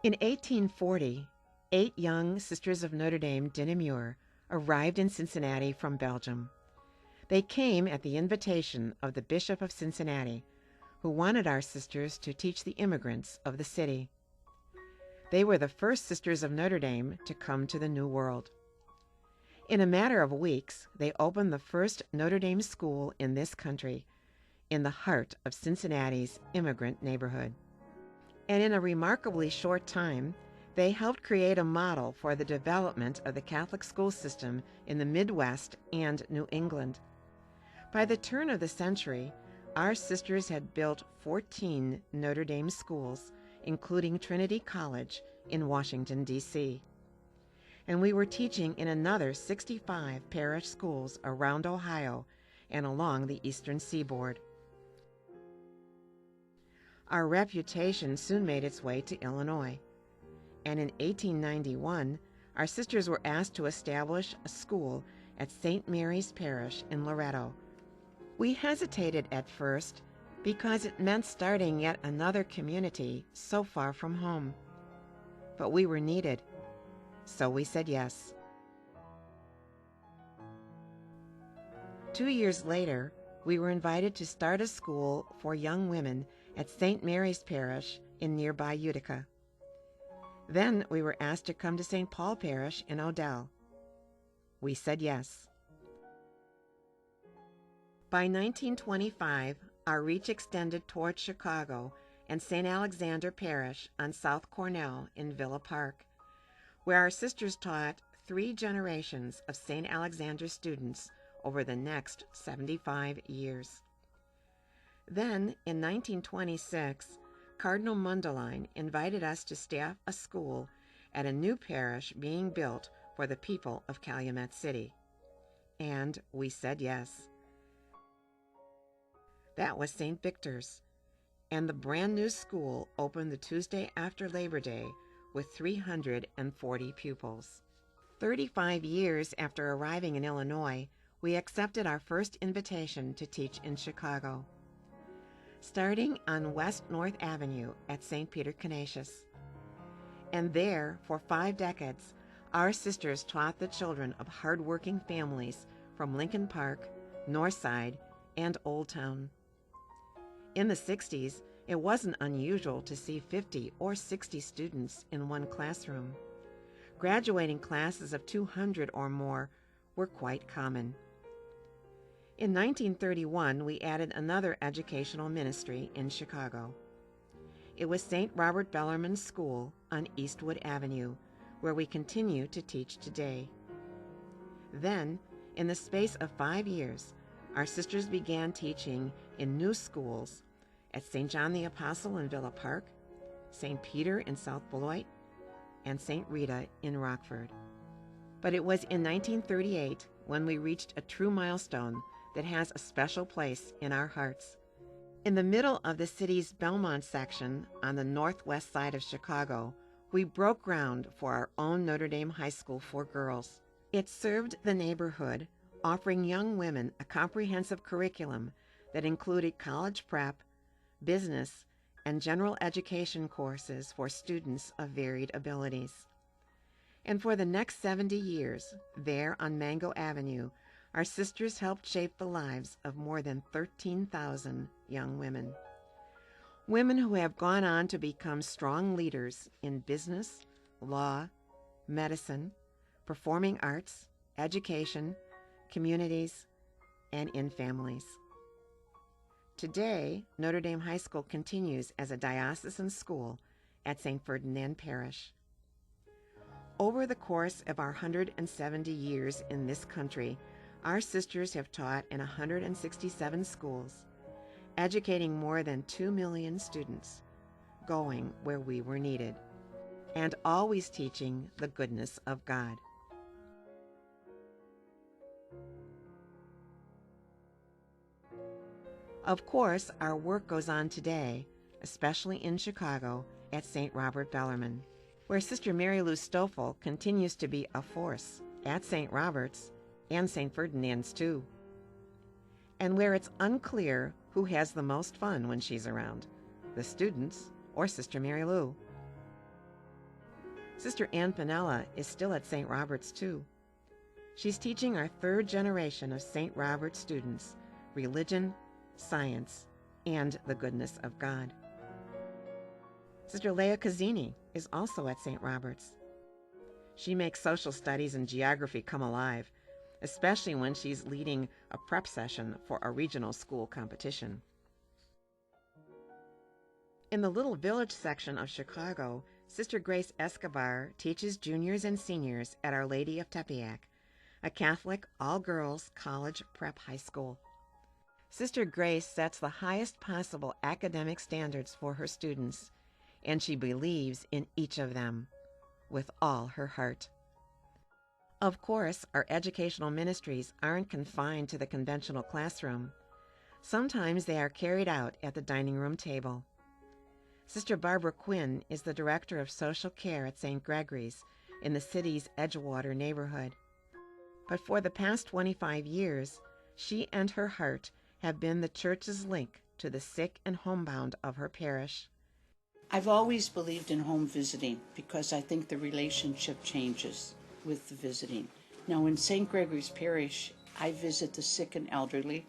In 1840, 8 young Sisters of Notre Dame de Namur arrived in Cincinnati from Belgium. They came at the invitation of the Bishop of Cincinnati, who wanted our sisters to teach the immigrants of the city. They were the first Sisters of Notre Dame to come to the New World. In a matter of weeks, they opened the first Notre Dame school in this country, in the heart of Cincinnati's immigrant neighborhood. And in a remarkably short time, they helped create a model for the development of the Catholic school system in the Midwest and New England. By the turn of the century, our sisters had built 14 Notre Dame schools, including Trinity College in Washington, D.C. And we were teaching in another 65 parish schools around Ohio and along the eastern seaboard. Our reputation soon made its way to Illinois, and in 1891, our sisters were asked to establish a school at St. Mary's Parish in Loretto. We hesitated at first because it meant starting yet another community so far from home. But we were needed, so we said yes. 2 years later, we were invited to start a school for young women at St. Mary's Parish in nearby Utica. Then we were asked to come to St. Paul Parish in Odell. We said yes. By 1925, our reach extended toward Chicago and St. Alexander Parish on South Cornell in Villa Park, where our sisters taught 3 generations of St. Alexander students over the next 75 years. Then, in 1926, Cardinal Mundelein invited us to staff a school at a new parish being built for the people of Calumet City. And we said yes. That was St. Victor's, and the brand new school opened the Tuesday after Labor Day with 340 pupils. 35 years after arriving in Illinois, we accepted our first invitation to teach in Chicago, starting on West North Avenue at St. Peter Canisius. And there, for 5 decades, our sisters taught the children of hard-working families from Lincoln Park, Northside, and Old Town. In the 60s, it wasn't unusual to see 50 or 60 students in one classroom. Graduating classes of 200 or more were quite common. In 1931, we added another educational ministry in Chicago. It was St. Robert Bellarmine School on Eastwood Avenue, where we continue to teach today. Then, in the space of 5 years, our sisters began teaching in new schools at St. John the Apostle in Villa Park, St. Peter in South Beloit, and St. Rita in Rockford. But it was in 1938 when we reached a true milestone that has a special place in our hearts. In the middle of the city's Belmont section on the northwest side of Chicago, we broke ground for our own Notre Dame High School for girls. It served the neighborhood, offering young women a comprehensive curriculum that included college prep, business, and general education courses for students of varied abilities. And for the next 70 years, there on Mango Avenue, our sisters helped shape the lives of more than 13,000 young women. Women who have gone on to become strong leaders in business, law, medicine, performing arts, education, communities, and in families. Today, Notre Dame High School continues as a diocesan school at St. Ferdinand Parish. Over the course of our 170 years in this country, our sisters have taught in 167 schools, educating more than 2 million students, going where we were needed, and always teaching the goodness of God. Of course, our work goes on today, especially in Chicago at St. Robert Bellarmine, where Sister Mary Lou Stoffel continues to be a force at St. Robert's and St. Ferdinand's too, and where it's unclear who has the most fun when she's around, the students or Sister Mary Lou. Sister Ann Pinella is still at St. Robert's too. She's teaching our third generation of St. Robert's students religion, science, and the goodness of God. Sister Leah Cazzini is also at St. Robert's. She makes social studies and geography come alive, especially when she's leading a prep session for a regional school competition. In the Little Village section of Chicago, Sister Grace Escobar teaches juniors and seniors at Our Lady of Tepeyac, a Catholic all-girls college prep high school. Sister Grace sets the highest possible academic standards for her students, and she believes in each of them with all her heart. Of course, our educational ministries aren't confined to the conventional classroom. Sometimes they are carried out at the dining room table. Sister Barbara Quinn is the Director of Social Care at St. Gregory's in the city's Edgewater neighborhood. But for the past 25 years, she and her heart have been the church's link to the sick and homebound of her parish. I've always believed in home visiting because I think the relationship changes with the visiting. Now in St. Gregory's Parish, I visit the sick and elderly,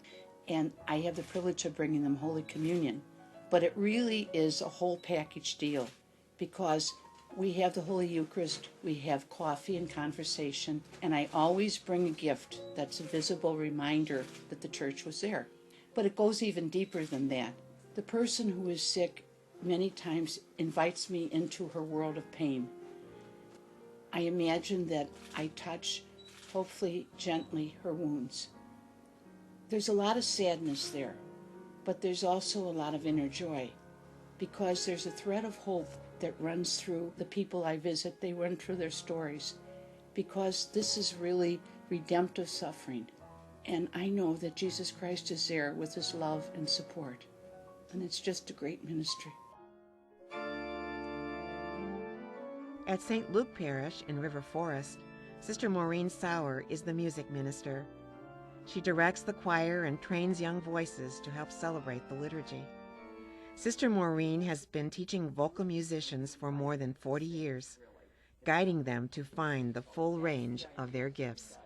and I have the privilege of bringing them Holy Communion. But it really is a whole package deal because we have the Holy Eucharist, we have coffee and conversation, and I always bring a gift that's a visible reminder that the church was there. But it goes even deeper than that. The person who is sick many times invites me into her world of pain. I imagine that I touch, hopefully gently, her wounds. There's a lot of sadness there, but there's also a lot of inner joy because there's a thread of hope that runs through the people I visit. They run through their stories because this is really redemptive suffering. And I know that Jesus Christ is there with his love and support. And it's just a great ministry. At St. Luke Parish in River Forest, Sister Maureen Sauer is the music minister. She directs the choir and trains young voices to help celebrate the liturgy. Sister Maureen has been teaching vocal musicians for more than 40 years, guiding them to find the full range of their gifts,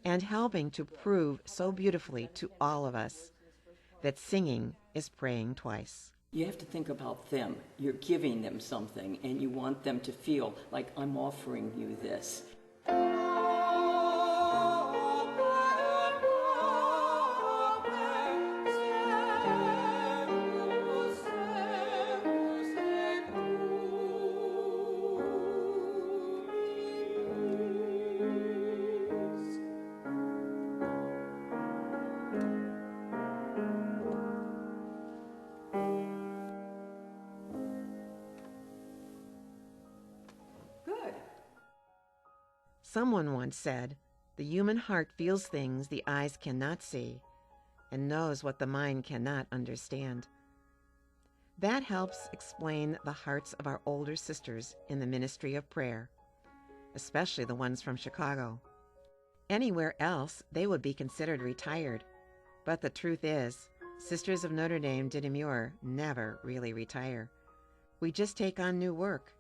and helping to prove so beautifully to all of us that singing is praying twice. You have to think about them. You're giving them something, and you want them to feel like I'm offering you this. Someone once said, "The human heart feels things the eyes cannot see and knows what the mind cannot understand." That helps explain the hearts of our older sisters in the ministry of prayer, especially the ones from Chicago. Anywhere else, they would be considered retired. But the truth is, Sisters of Notre Dame de Namur never really retire. We just take on new work,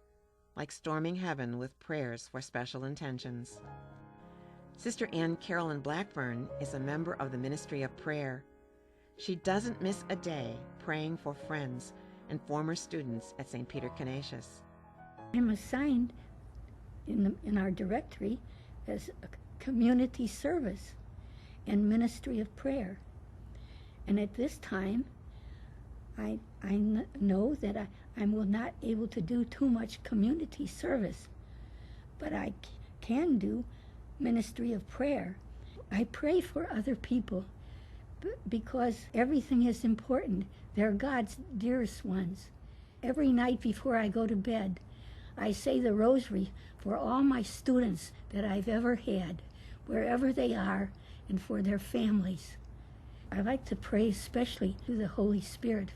like storming heaven with prayers for special intentions. Sister Ann Carolyn Blackburn is a member of the Ministry of Prayer. She doesn't miss a day praying for friends and former students at St. Peter Canisius. I'm assigned in our directory as a community service and ministry of prayer. And at this time, I know that I will not able to do too much community service, but I can do ministry of prayer. I pray for other people because everything is important. They're God's dearest ones. Every night before I go to bed, I say the rosary for all my students that I've ever had, wherever they are, and for their families. I like to pray especially to the Holy Spirit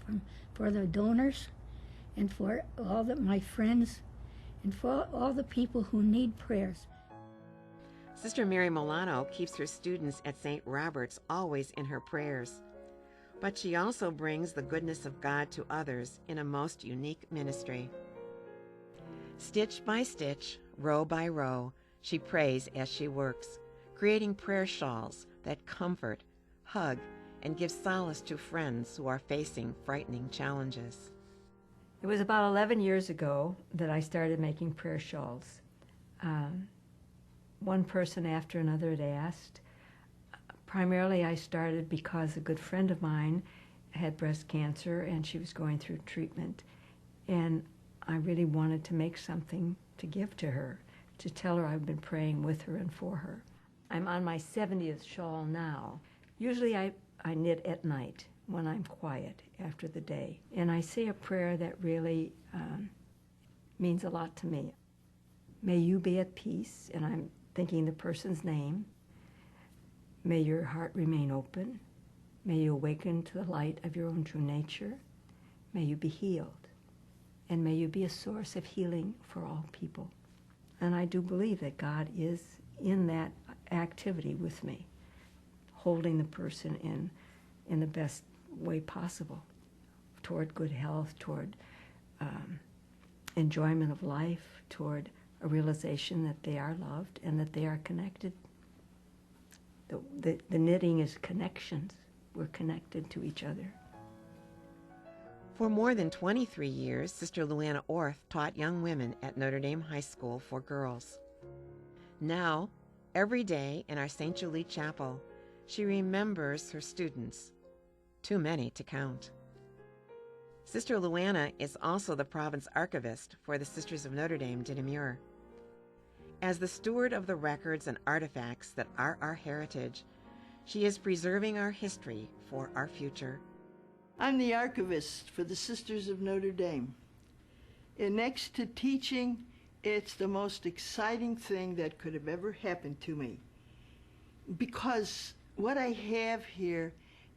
for the donors and for all my friends and for all the people who need prayers. Sister Mary Milano keeps her students at St. Robert's always in her prayers, but she also brings the goodness of God to others in a most unique ministry. Stitch by stitch, row by row, she prays as she works, creating prayer shawls that comfort, hug, and give solace to friends who are facing frightening challenges. It was about 11 years ago that I started making prayer shawls. One person after another had asked. Primarily I started because a good friend of mine had breast cancer and she was going through treatment. And I really wanted to make something to give to her, to tell her I've been praying with her and for her. I'm on my 70th shawl now. Usually I knit at night when I'm quiet after the day. And I say a prayer that really means a lot to me. May you be at peace, and I'm thinking the person's name. May your heart remain open. May you awaken to the light of your own true nature. May you be healed. And may you be a source of healing for all people. And I do believe that God is in that activity with me, holding the person in the best way possible, toward good health, toward enjoyment of life, toward a realization that they are loved and that they are connected. The knitting is connections. We're connected to each other. For more than 23 years, Sister Luana Orth taught young women at Notre Dame High School for girls. Now, every day in our St. Julie Chapel, she remembers her students, too many to count. Sister Luana is also the province archivist for the Sisters of Notre Dame de Namur. As the steward of the records and artifacts that are our heritage, she is preserving our history for our future. I'm the archivist for the Sisters of Notre Dame. And next to teaching, it's the most exciting thing that could have ever happened to me. Because what I have here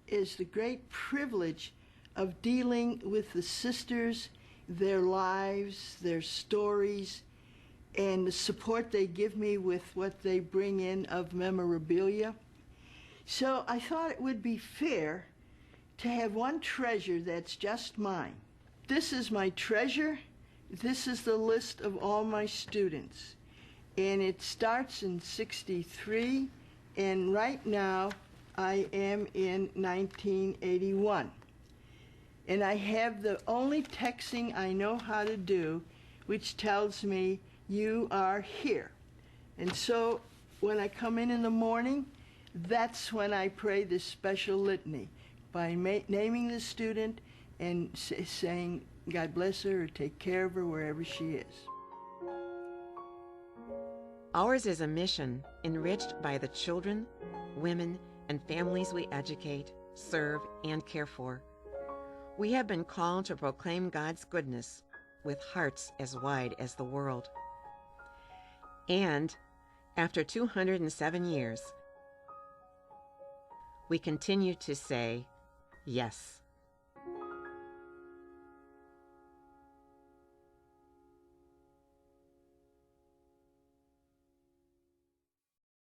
is the great privilege of dealing with the sisters, their lives, their stories, and the support they give me with what they bring in of memorabilia. So I thought it would be fair to have one treasure that's just mine. This is my treasure. This is the list of all my students. And it starts in '63, and right now I am in 1981. And I have the only texting I know how to do, which tells me you are here. And so when I come in the morning, that's when I pray this special litany by naming the student and saying, God bless her or take care of her wherever she is. Ours is a mission enriched by the children, women, and families we educate, serve, and care for. We have been called to proclaim God's goodness with hearts as wide as the world. And after 207 years, we continue to say yes.